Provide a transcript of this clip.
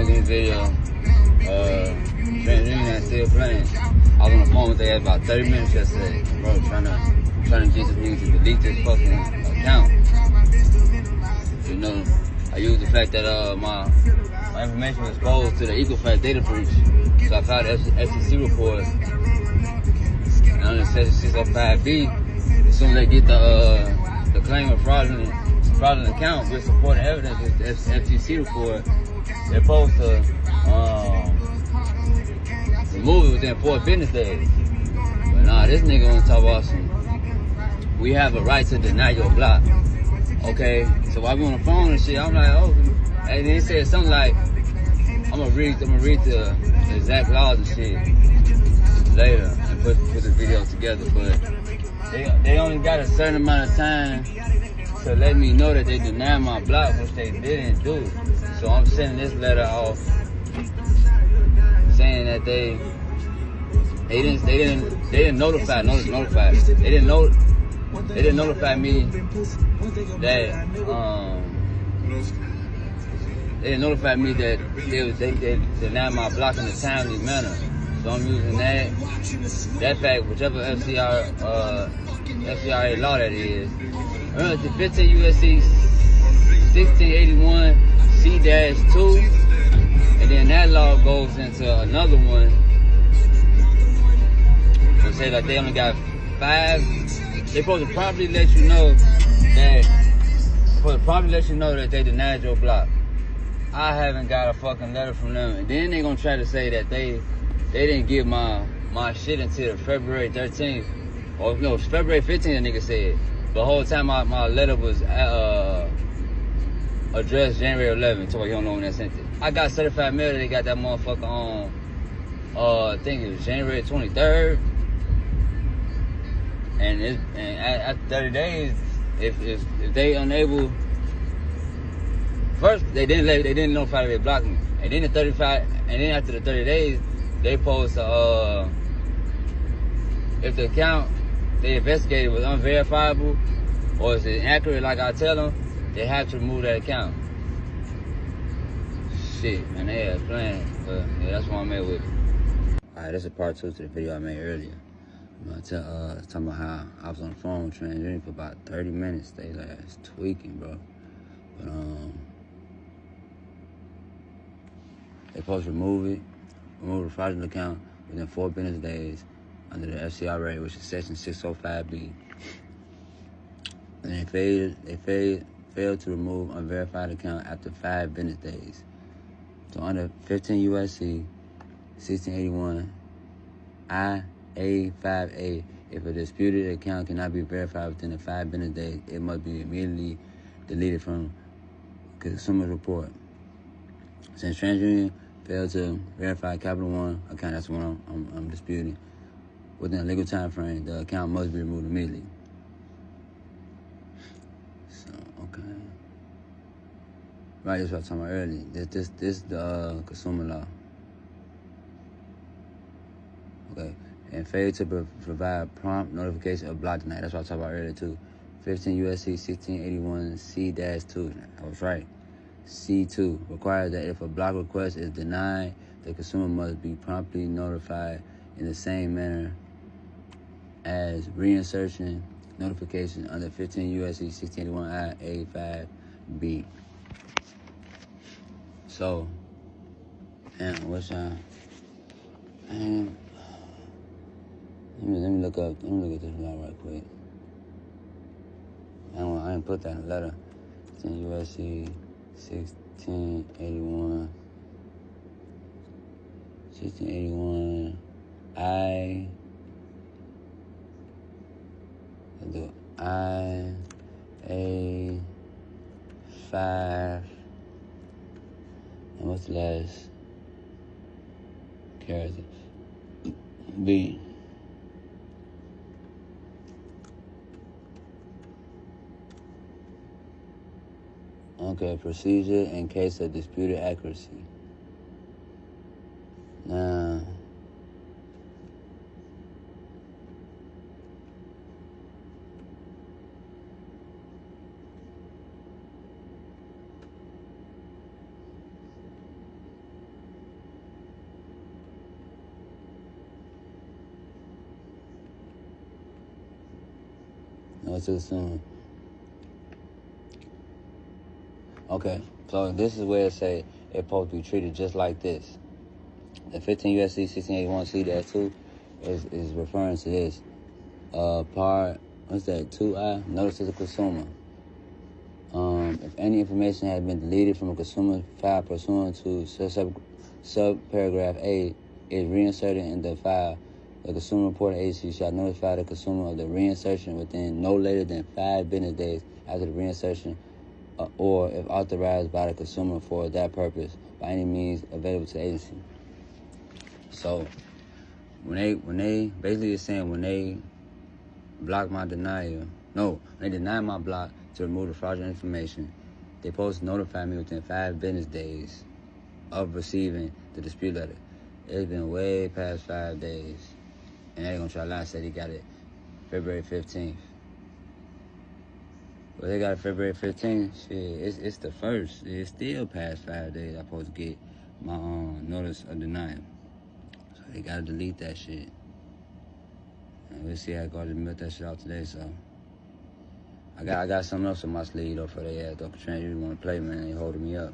in the video, TransUnion still playing. I was on the phone with they about 30 minutes yesterday, bro, trying to get this nigga to delete this fucking account. You know, I used the fact that my information was exposed to the Equifax data breach, so I filed the FCC report. And under Section 605B, as soon as they get the claim of fraudulent account with supporting evidence, with the FCC report, they're supposed to remove it within 4 business days. But nah, this nigga wanna talk about some, we have a right to deny your block. Okay, so while we on the phone and shit, I'm like, oh, and they said something like, I'm gonna read the exact laws and shit later and put the video together, but they only got a certain amount of time to let me know that they denied my block, which they didn't do. So I'm sending this letter off saying that they didn't notify me that they denied my block in a timely manner. So I'm using that fact, whichever FCRA law that is. Remember, the 15 USC 1681 C-2, and then that law goes into another one. So say that they only got 5. They supposed to properly let you know that they denied your block. I haven't got a fucking letter from them, and then they gonna try to say that they didn't get my shit until February 13th, or no, February 15th. The nigga said the whole time my letter was addressed January 11th. So you don't know when that sent it. I got certified mail that they got that motherfucker on. I think it was January 23rd, and after 30 days, if they unable. First, they didn't notify that they blocked me, and then after the 30 days, they supposed to if the account they investigated was unverifiable or is it inaccurate like I tell them, they have to remove that account. Shit, man, they had planned, but yeah, that's what I'm at with. Alright, this is part 2 to the video I made earlier. I'm talking about how I was on the phone with TransUnion for about 30 minutes. They last tweaking, bro. But they supposed to remove the fraudulent account within 4 business days under the FCRA, which is Section 605B. And they failed to remove unverified account after 5 business days. So under 15 USC 1681 IA5A, if a disputed account cannot be verified within the 5 business days, it must be immediately deleted from consumer report. Since TransUnion failed to verify Capital One account, that's the one I'm disputing, within a legal time frame, the account must be removed immediately. So, okay. Right, that's what I was talking about earlier. This is the consumer law. Okay. And failed to provide prompt notification of block denied. That's what I was talking about earlier too. 15 USC 1681 C-2. I was right. C2 requires that if a block request is denied, the consumer must be promptly notified in the same manner as reinsertion notification under 15 USC 1681 IA5B. So, let me look at this law right quick. I didn't put that in the letter. 15 USC 1681 IA5, and what's the last character? B. Okay, procedure in case of disputed accuracy. Now, Notice to consumer. Okay, so this is where it say it's supposed to be treated just like this. The 15 U.S.C. 1681C-2 is referring to this. Part, what's that, 2I? Notice to the consumer. If any information has been deleted from a consumer file pursuant to subparagraph A is reinserted in the file, the consumer reporting agency shall notify the consumer of the reinsertion within no later than 5 business days after the reinsertion, or if authorized by the consumer for that purpose by any means available to the agency. So when they basically is saying when they block my denial, when they deny my block to remove the fraudulent information, they supposed to notify me within 5 business days of receiving the dispute letter. It's been way past 5 days, and they're gonna try to lie and say they got it February 15th. Well, they got it February 15th. Shit, it's the first. It's still past 5 days. I'm supposed to get my notice of denial. So they gotta delete that shit. And we'll see how I go to milk that shit out today. So I got something else in my sleeve though for the ass though. Katrina, you want to play, man? They holding me up.